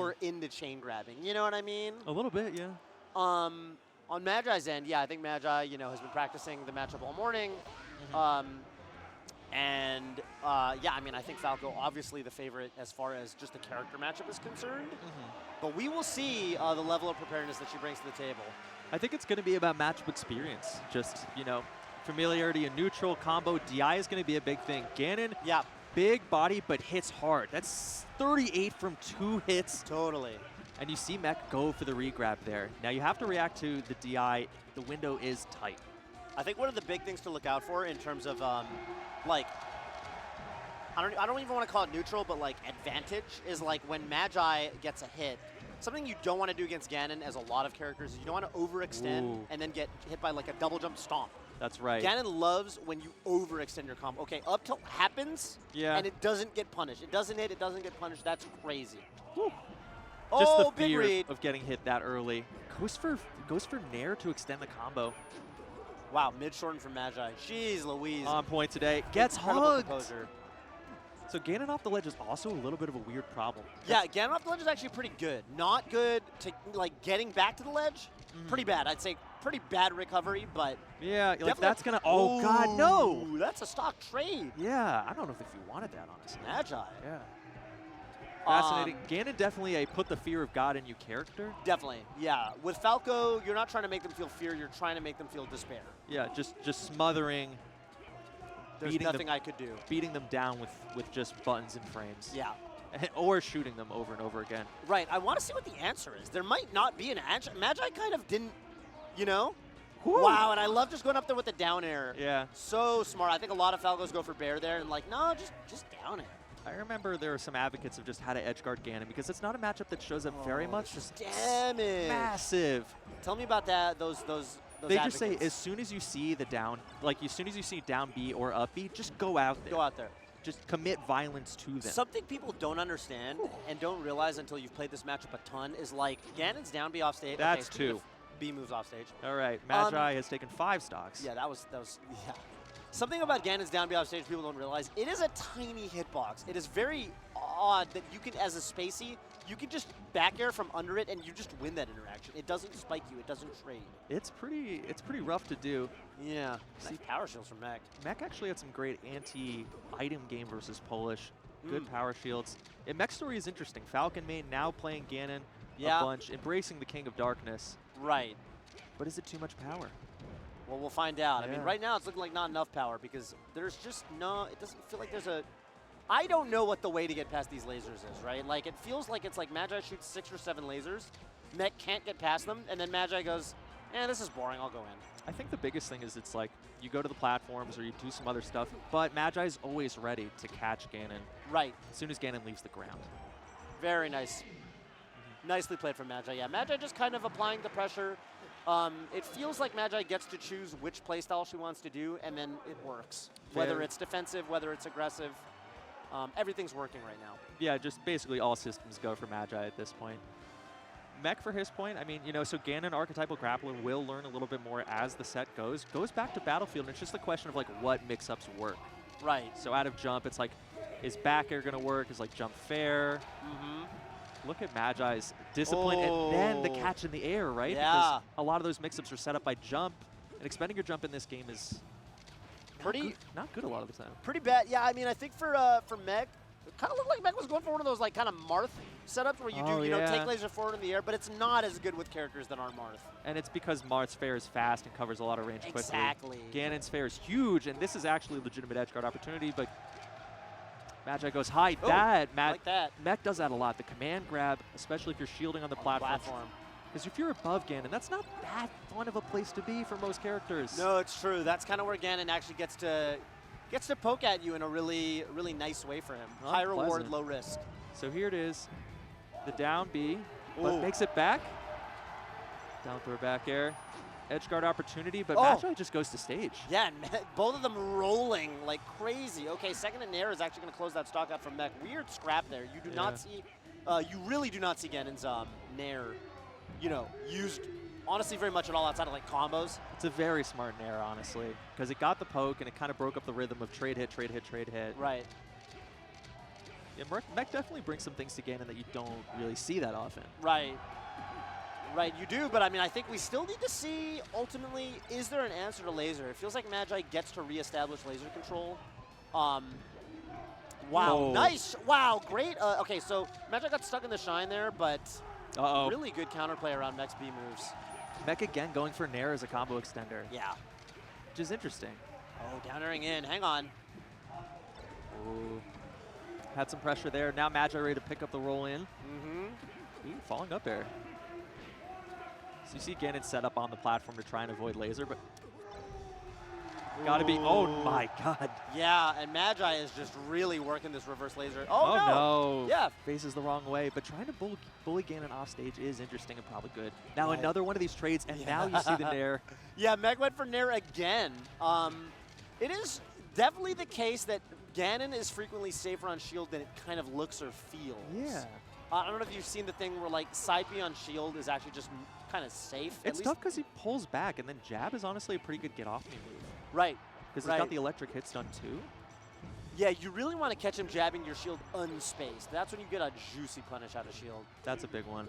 more into chain grabbing. You know what I mean? A little bit, yeah. On Magi's end, yeah, I think Magi, you know, has been practicing the matchup all morning. Yeah, I mean, I think Falco, obviously the favorite as far as just the character matchup is concerned. But we will see the level of preparedness that she brings to the table. I think it's going to be about matchup experience. Just, you know, familiarity and neutral combo. DI is going to be a big thing. Ganon, yeah, big body, but hits hard. That's 38 from 2 hits. Totally. And you see Mekk go for the regrab there. Now you have to react to the DI. The window is tight. I think one of the big things to look out for in terms of like, I don't even want to call it neutral, but like advantage is like when Magi gets a hit. Something you don't want to do against Ganon, as a lot of characters, is you don't want to overextend and then get hit by like a double jump stomp. That's right. Ganon loves when you overextend your combo. Okay, up tilt happens, and it doesn't get punished. It doesn't hit, it doesn't get punished. That's crazy. Woo. Oh, just the big fear read. of getting hit that early. Goes for Nair to extend the combo. Wow, mid shorten from Magi. Jeez Louise. On point today. Gets Incredible hugged. composure. So Ganon off the ledge is also a little bit of a weird problem. Yeah, Ganon off the ledge is actually pretty good. Not good to like getting back to the ledge. Pretty bad. I'd say pretty bad recovery, but yeah, like that's gonna. Oh God, no! That's a stock trade. Yeah, I don't know if you wanted that, honestly. Magi. Yeah. Fascinating. Ganon definitely a put the fear of God in you character. Definitely, yeah. With Falco, you're not trying to make them feel fear. You're trying to make them feel despair. Yeah, just smothering. There's nothing I could do. Beating them down with just buttons and frames. Yeah. Or shooting them over and over again. Right. I want to see what the answer is. There might not be an answer. Magi kind of didn't, you know? Woo. Wow, and I love just going up there with the down air. Yeah. So smart. I think a lot of Falcos go for bair there and like, no, just down air. I remember there are some advocates of just how to edgeguard Ganon because it's not a matchup that shows up very much. Just damage. Massive. Tell me about that. Those they advocates. just say as soon as you see the down, like as soon as you see down B or up B, just go out there. Go out there. Just commit violence to them. Something people don't understand and don't realize until you've played this matchup a ton is like Ganon's down B off stage. That's okay, 2. B moves off stage. All right, Magi has taken 5 stocks. Yeah, that was yeah. Something about Ganon's down B off stage people don't realize. It is a tiny hitbox. It is very odd that you can, as a spacey, you can just back air from under it and you just win that interaction. It doesn't spike you. It doesn't trade. It's pretty rough to do. Yeah. See, power shields from Mekk. Mekk actually had some great anti-item game versus Polish. Good power shields. And Mekk's story is interesting. Falcon main now playing Ganon a bunch, embracing the King of Darkness. Right. But is it too much power? Well, we'll find out. Yeah. I mean, right now it's looking like not enough power because there's just no, it doesn't feel like there's a, I don't know what the way to get past these lasers is, right? Like, it feels like it's like Magi shoots 6 or 7 lasers, Mekk can't get past them, and then Magi goes, this is boring, I'll go in. I think the biggest thing is it's like you go to the platforms or you do some other stuff, but Magi's always ready to catch Ganon. Right. As soon as Ganon leaves the ground. Very nice. Nicely played from Magi. Yeah, Magi just kind of applying the pressure. It feels like Magi gets to choose which playstyle she wants to do, and then it works. Whether it's defensive, whether it's aggressive, everything's working right now. Yeah, just basically all systems go for Magi at this point. Mekk, for his point, I mean, you know, so Ganon Archetypal Grappler will learn a little bit more as the set goes back to Battlefield, and it's just a question of, like, what mix-ups work. Right. So out of jump, it's like, is back air going to work? Is, like, jump fair? Look at Magi's discipline and then the catch in the air, right? Yeah. Because a lot of those mix-ups are set up by jump, and expending your jump in this game is not good a lot of the time. Pretty bad. Yeah, I mean, I think for Mekk, it kind of looked like Mekk was going for one of those like kind of Marth setups where you you know, take laser forward in the air, but it's not as good with characters that aren't Marth. And it's because Marth's fair is fast and covers a lot of range quickly. Exactly. Ganon's fair is huge, and this is actually a legitimate edgeguard opportunity, but Magi goes high. Like that. Mekk does that a lot. The command grab, especially if you're shielding on the platform. Because if you're above Ganon, that's not that fun of a place to be for most characters. No, it's true. That's kind of where Ganon actually gets to poke at you in a really, really nice way for him. High reward, low risk. So here it is. The down B, but makes it back. Down throw back air. Edgeguard opportunity, but Magi just goes to stage. Yeah, and both of them rolling like crazy. Okay, second and Nair is actually going to close that stock out from Mekk. Weird scrap there. You do not see, you really do not see Ganon's Nair, you know, used honestly very much at all outside of like combos. It's a very smart Nair, honestly, because it got the poke and it kind of broke up the rhythm of trade hit, trade hit, trade hit. Right. Yeah, Mekk definitely brings some things to Ganon that you don't really see that often. Right. Right, you do, but I mean, I think we still need to see, ultimately, is there an answer to laser? It feels like Magi gets to reestablish laser control. Wow, Whoa. nice. Wow, great. Okay, so Magi got stuck in the shine there, but really good counterplay around Mekk's B moves. Mekk again going for Nair as a combo extender. Yeah. Which is interesting. Oh, down airing in. Hang on. Ooh. Had some pressure there. Now Magi ready to pick up the roll in. Mm-hmm. Ooh, falling up there. So you see Ganon set up on the platform to try and avoid laser, but gotta be, oh my god. Yeah, and Magi is just really working this reverse laser. Oh no. no. Yeah. Faces the wrong way, but trying to bully Ganon off stage is interesting and probably good. Now another one of these trades, and now you see the Nair. Yeah, Mekk went for Nair again. It is definitely the case that Ganon is frequently safer on shield than it kind of looks or feels. Yeah. I don't know if you've seen the thing where like side B on shield is actually just kind of safe. It's tough because he pulls back, and then jab is honestly a pretty good get-off-me move. Right. Because he's got the electric hit stun too. Yeah, you really want to catch him jabbing your shield unspaced. That's when you get a juicy punish out of shield. That's a big one.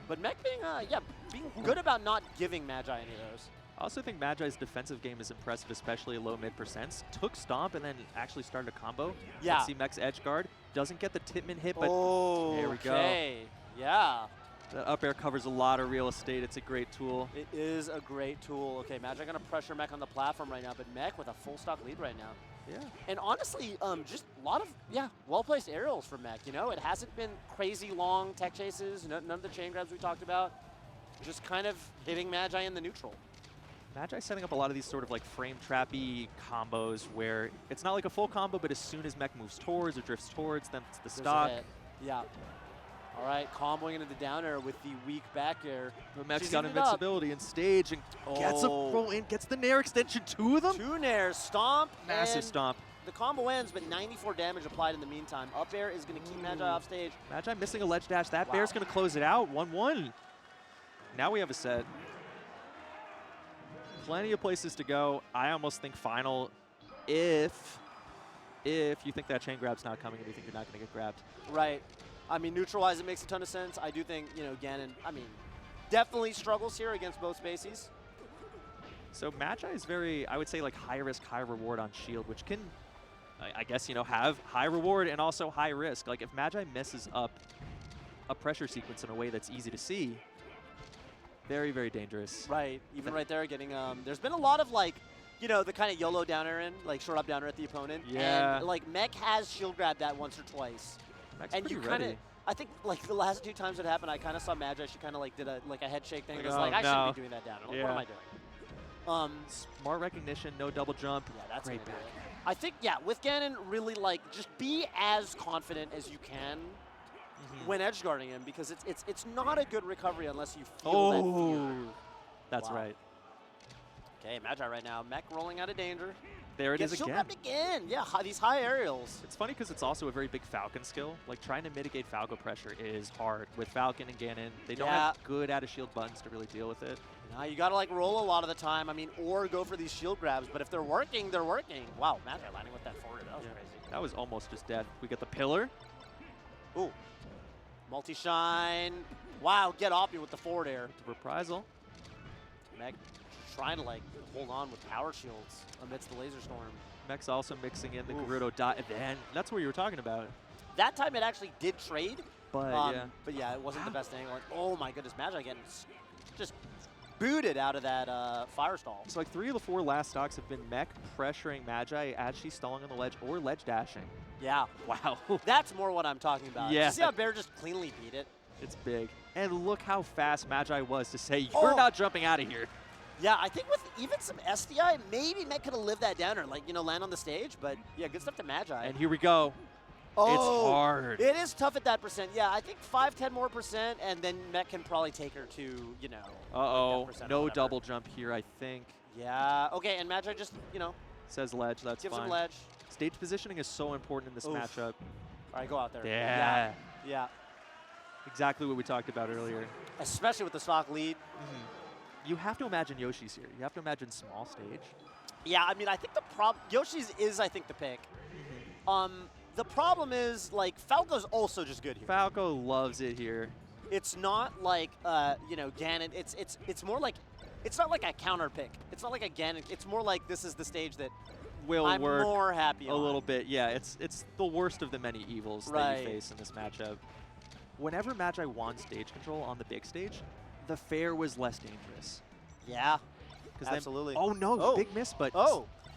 But Mekk being good about not giving Magi any of those. I also think Magi's defensive game is impressive, especially low mid percents. Took Stomp and then actually started a combo. Yeah. Let's see Mekk's edge guard. Doesn't get the Tipman hit, but there we go. Okay, yeah. The up air covers a lot of real estate. It's a great tool. It is a great tool. Okay, Magi gonna pressure Mekk on the platform right now, but Mekk with a full stock lead right now. Yeah. And honestly, just a lot of, well-placed aerials for Mekk. You know, it hasn't been crazy long tech chases, none of the chain grabs we talked about. Just kind of hitting Magi in the neutral. Magi setting up a lot of these sort of like frame trappy combos where it's not like a full combo, but as soon as Mekk moves towards or drifts towards, then it's the stock. Yeah. All right, comboing into the down air with the weak back air. But Mekk's got invincibility in stage and gets a roll in, gets the Nair extension, two of them. Two Nairs, stomp. Massive stomp. The combo ends, but 94 damage applied in the meantime. Up air is going to keep Magi off stage. Magi missing a ledge dash. That Bear's going to close it out. 1-1. Now we have a set. Plenty of places to go. I almost think final if you think that chain grab's not coming and you think you're not going to get grabbed. Right. I mean, neutral-wise, it makes a ton of sense. I do think, Ganon, definitely struggles here against both species. So Magi is very, I would say, like high risk, high reward on shield, which can, I guess, have high reward and also high risk. Like if Magi messes up a pressure sequence in a way that's easy to see, very, very dangerous. Right. Even right there, getting, there's been a lot of like, the kind of YOLO downer in, like short up downer at the opponent. Yeah. And like Mekk has shield grabbed that once or twice. Mekk's and you kind of, I think like the last two times it happened, I kind of saw Magi. She kind of like did a head shake thing. It was like, I shouldn't be doing that down. Like, what am I doing? Smart recognition, no double jump. Yeah, that's great back. I think, with Ganon, really like just be as confident as you can when edge guarding him, because it's not a good recovery unless you feel that fear. That's right. Okay, Magi right now. Mekk rolling out of danger. There it is again. Yeah, these high aerials. It's funny because it's also a very big Falcon skill. Like trying to mitigate Falco pressure is hard with Falcon and Ganon. They don't have good out of shield buttons to really deal with it. Now you got to like roll a lot of the time. Or go for these shield grabs. But if they're working, they're working. Wow, Magi landing with that forward. That was crazy. That was almost just dead. We get the pillar. Ooh. Multi-shine. Wow, get off me with the forward air. The reprisal. Mekk trying to like hold on with power shields amidst the laser storm. Mekk's also mixing in the Gerudo dot, and that's what you were talking about. That time it actually did trade, but yeah, it wasn't the best angle. Like, oh my goodness, Magi getting just booted out of that fire stall. So like 3 of the 4 last stocks have been Mekk pressuring Magi as she's stalling on the ledge or ledge dashing. Yeah. Wow. That's more what I'm talking about. Yeah. You see how Bear just cleanly beat it? It's big. And look how fast Magi was to say, you're not jumping out of here. Yeah, I think with even some SDI, maybe Mekk could have lived that down or like, land on the stage. But yeah, good stuff to Magi. And here we go. Oh, it's hard. It is tough at that percent. Yeah, I think 5-10 more percent, and then Mekk can probably take her to, Uh-oh, no double jump here, I think. Yeah, okay, and Magi just, says ledge, that's gives fine. him ledge. Stage positioning is so important in this matchup. All right, go out there. Yeah. Exactly what we talked about earlier. Especially with the stock lead. You have to imagine Yoshi's here. You have to imagine small stage. Yeah, I think the problem, Yoshi's is, I think, the pick. The problem is, like, Falco's also just good here. Falco loves it here. It's not like, you know, Ganon. It's more like, it's not like a counter pick. It's not like a Ganon. It's more like this is the stage that Will I'm work more happy a on. little bit. Yeah, it's the worst of the many evils that you face in this matchup. Whenever Magi won stage control on the big stage, the fair was less dangerous. Yeah, 'Cause absolutely. Then, oh no, Oh. big miss, but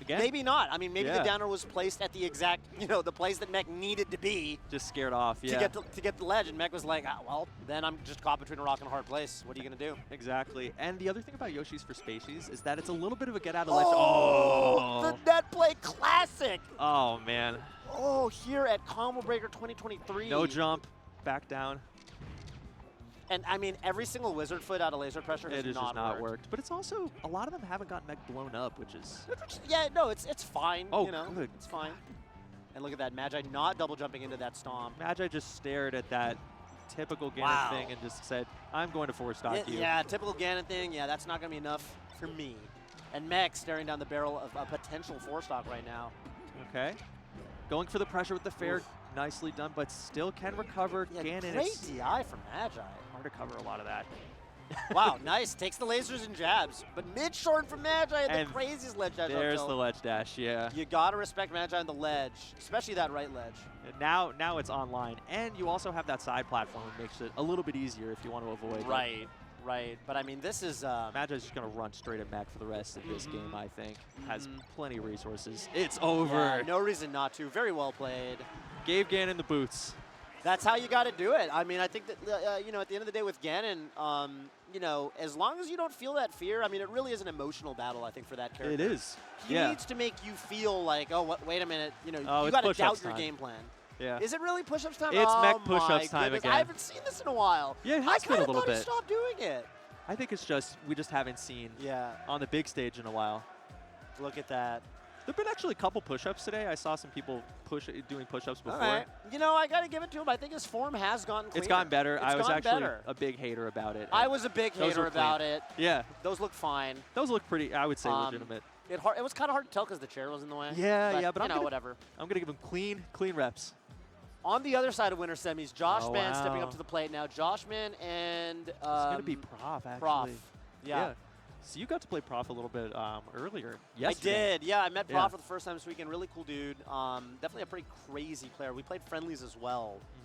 again, Maybe not. I mean, maybe Yeah. the downer was placed at the exact, you know, the place that Mekk needed to be just scared off. Yeah, to get the ledge, and Mekk was like, ah, well, then I'm just caught between a rock and a hard place. What are you gonna do? exactly. And the other thing about Yoshi's for Spacies is that it's a little bit of a get out of ledge. The net play classic. Oh man, Oh, here at Combo Breaker 2023. no jump, back down. And I mean, every single wizard foot out of laser pressure has It has not just not worked. worked. But it's also, a lot of them haven't gotten Mekk blown up, which is, Yeah, no, it's fine. Oh, you know, good. it's fine. And look at that, Magi not double jumping into that stomp. Magi just stared at that typical Ganon Wow. thing and just said, I'm going to force stock you. Yeah, typical Ganon thing. Yeah, that's not gonna be enough for me. And Mekk staring down the barrel of a potential four stock right now. Okay. Going for the pressure with the fair. Oof. Nicely done, but still can recover. Yeah, Ganon, great it's DI from Magi. hard to cover a lot of that. Wow, nice. Takes the lasers and jabs. But mid-short from Magi and And the craziest ledge dash There's up the tilt. ledge dash, yeah. You gotta respect Magi on the ledge, especially that right ledge. And now it's online. And you also have that side platform, which makes it a little bit easier if you want to avoid it. Right, right. But I mean, this is Magi's just going to run straight at Mekk for the rest of this game, I think. Has Mhm. plenty of resources. It's over. yeah, no reason not to. Very well played. Gave Ganon the boots. That's how you got to do it. I mean, I think that, you know, at the end of the day with Ganon, you know, as long as you don't feel that fear, I mean, it really is an emotional battle, I think, for that character. It is. He yeah. needs to make you feel like, oh, wait a minute, you know, Oh, you it's got to push-ups doubt your time. game plan. Yeah. Is it really push-ups time? It's oh Mekk push-ups my time goodness. again. I haven't seen this in a while. Yeah, it I has been a kind of little thought he bit. stopped doing it. I think it's just we just haven't seen Yeah, on the big stage in a while. look at that. There've been actually a couple push-ups today. I saw some people doing push-ups before. All right. You know, I got to give it to him. I think his form has gotten cleaner. It's gotten better. It's I was gotten actually better. a big hater about it. I was a big Those hater were clean. about it. Yeah, Those look fine. those look pretty, I would say, legitimate. It was kind of hard to tell because the chair was in the way. Yeah, but you I'm know, gonna- whatever. I'm going to give him clean reps. On the other side of winter semis, Josh Oh, Man stepping wow. up to the plate now. Josh Man and It's going to be Prof, actually. Prof. Yeah. So you got to play Prof a little bit earlier. I Yesterday. did. Yeah, I met Yeah. Prof for the first time this weekend. Really cool dude. Definitely a pretty crazy player. We played friendlies as well.